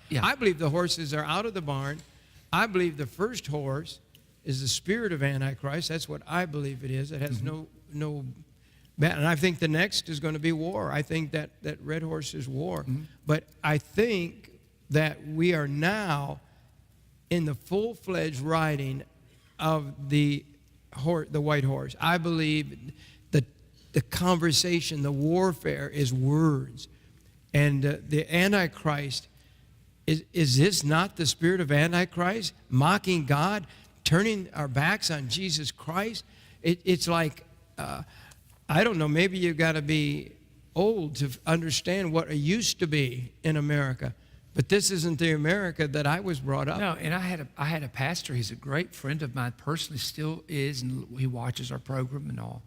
Yeah. I believe the horses are out of the barn. I believe the first horse is the spirit of Antichrist. That's what I believe it is. It has no and I think the next is going to be war. I think that red horse is war. But I think that we are now in the full-fledged riding of the white horse. I believe that the conversation, the warfare is words. And the Antichrist, is this not the spirit of Antichrist? Mocking God, turning our backs on Jesus Christ? It's like, I don't know, maybe you've got to be old to understand what it used to be in America. But this isn't the America that I was brought up. No, and I had a pastor. He's a great friend of mine, personally still is, and he watches our program and all.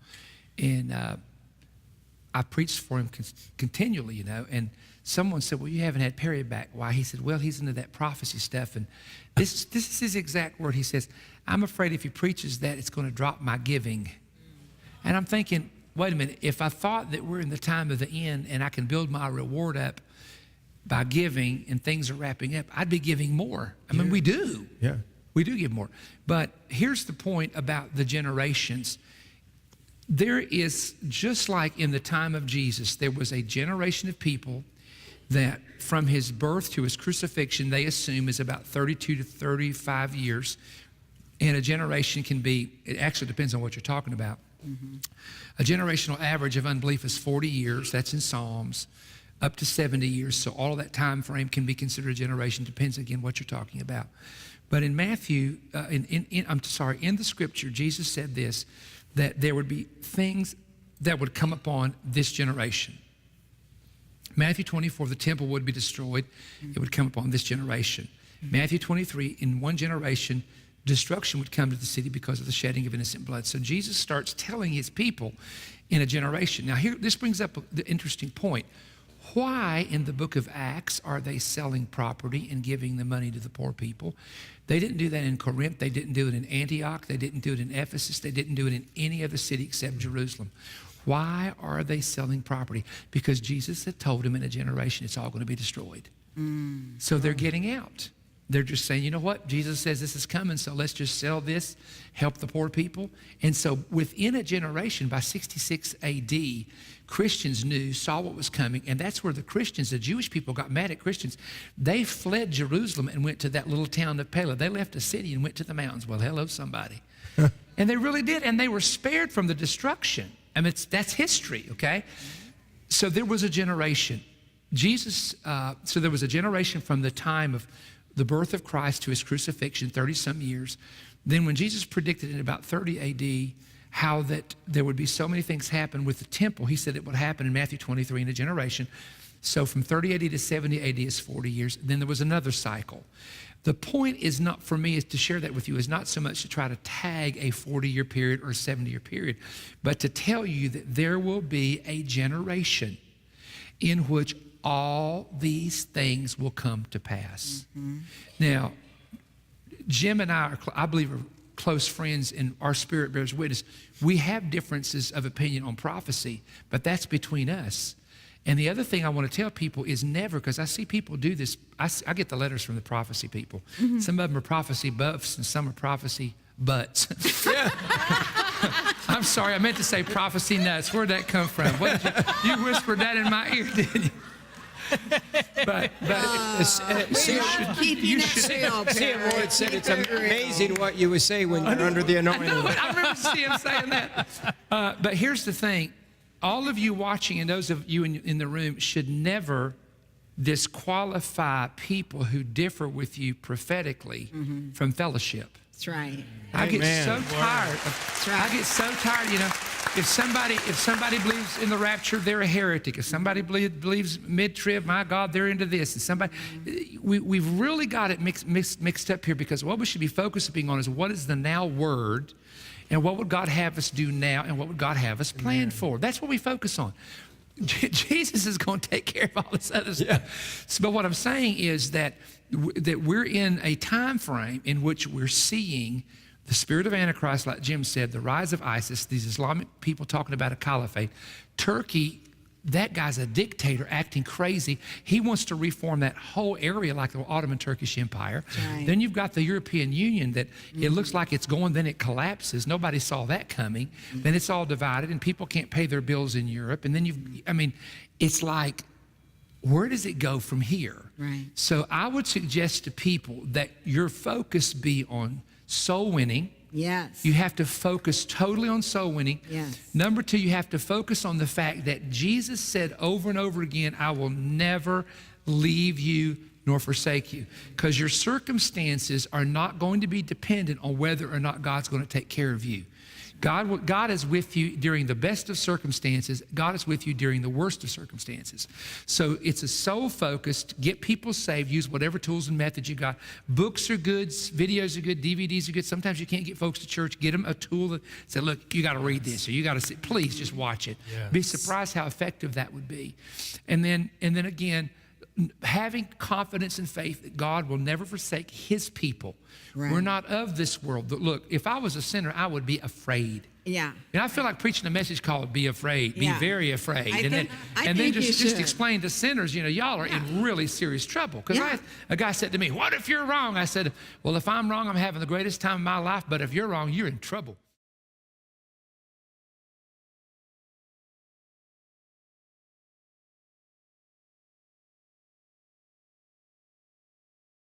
And I preached for him continually, you know. And someone said, well, you haven't had Perry back. Why? He said, well, he's into that prophecy stuff. And this is his exact word. He says, I'm afraid if he preaches that, it's going to drop my giving. And I'm thinking, wait a minute. If I thought that we're in the time of the end and I can build my reward up by giving and things are wrapping up, I'd be giving more. I mean, we do. Yeah. We do give more. But here's the point about the generations. There is, just like in the time of Jesus, there was a generation of people that from his birth to his crucifixion, they assume is about 32 to 35 years. And a generation can be, it actually depends on what you're talking about. A generational average of unbelief is 40 years. That's in Psalms. Up to 70 years. So all of that time frame can be considered a generation. Depends, again, what you're talking about. But in Matthew, in the scripture, Jesus said this, that there would be things that would come upon this generation. Matthew 24, the temple would be destroyed. It would come upon this generation. Matthew 23, in one generation, destruction would come to the city because of the shedding of innocent blood. So Jesus starts telling his people in a generation. Now here, this brings up the interesting point. Why in the book of Acts are they selling property and giving the money to the poor people? They didn't do that in Corinth. They didn't do it in Antioch. They didn't do it in Ephesus. They didn't do it in any other city except Jerusalem. Why are they selling property? Because Jesus had told them in a generation it's all going to be destroyed. So they're getting out. They're just saying, you know what? Jesus says this is coming, so let's just sell this, help the poor people. And so within a generation, by 66 AD, Christians saw what was coming, and that's where the Christians, the Jewish people, got mad at Christians. They fled Jerusalem and went to that little town of Pella. They left the city and went to the mountains. Well, hello, somebody. And they really did, and they were spared from the destruction. I mean, that's history, okay? So there was a generation. So there was a generation from the time of the birth of Christ to his crucifixion, 30-some years. Then when Jesus predicted in about 30 AD how that there would be so many things happen with the temple, he said it would happen in Matthew 23 in a generation. So from 30 AD to 70 AD is 40 years. Then there was another cycle. The point is not, for me, is to share that with you, is not so much to try to tag a 40-year period or a 70-year period, but to tell you that there will be a generation in which all these things will come to pass. Now, Jim and I believe, are close friends, and our spirit bears witness. We have differences of opinion on prophecy, but that's between us. And the other thing I want to tell people is never, because I see people do this, I get the letters from the prophecy people. Some of them are prophecy buffs and some are prophecy butts. I'm sorry, I meant to say prophecy nuts. Where'd that come from? What did you whispered that in my ear, didn't you? But you should see Lord said it's amazing what you would say when you're under the anointing. I remember seeing him saying that. But here's the thing. All of you watching and those of you in the room should never disqualify people who differ with you prophetically from fellowship. That's right. I get so tired. Right. I get so tired, you know. If somebody believes in the rapture, they're a heretic. If somebody believes mid-trib, my God, they're into this. And somebody, we've really got it mixed up here, because what we should be focusing on is what is the now word, and what would God have us do now, and what would God have us plan for. That's what we focus on. Jesus is going to take care of all this other stuff. So, but what I'm saying is that we're in a time frame in which we're seeing the spirit of Antichrist, like Jim said, the rise of ISIS, these Islamic people talking about a caliphate. Turkey that guy's a dictator acting crazy. He wants to reform that whole area like the Ottoman Turkish Empire. Right. Then you've got the European Union that it looks like it's going, then it collapses. Nobody saw that coming. Then it's all divided and people can't pay their bills in Europe. And then it's like, where does it go from here? Right. So I would suggest to people that your focus be on soul winning. Yes. You have to focus totally on soul winning. Yes. Number two, you have to focus on the fact that Jesus said over and over again, I will never leave you nor forsake you. Because your circumstances are not going to be dependent on whether or not God's going to take care of you. God is with you during the best of circumstances. God is with you during the worst of circumstances. So it's a soul focused, get people saved, use whatever tools and methods you got. Books are good, videos are good, DVDs are good. Sometimes you can't get folks to church. Get them a tool that say, look, you got to read this or you got to see, please just watch it. Yes. Be surprised how effective that would be. And then again, having confidence and faith that God will never forsake his people. Right. We're not of this world. Look, if I was a sinner, I would be afraid. Yeah. And I feel like preaching a message called "Be Afraid," be Yeah. very afraid, I and think then you just should. explain to sinners, y'all are in really serious trouble. Because Yeah. a guy said to me, "What if you're wrong?" I said, "Well, if I'm wrong, I'm having the greatest time of my life. But if you're wrong, you're in trouble."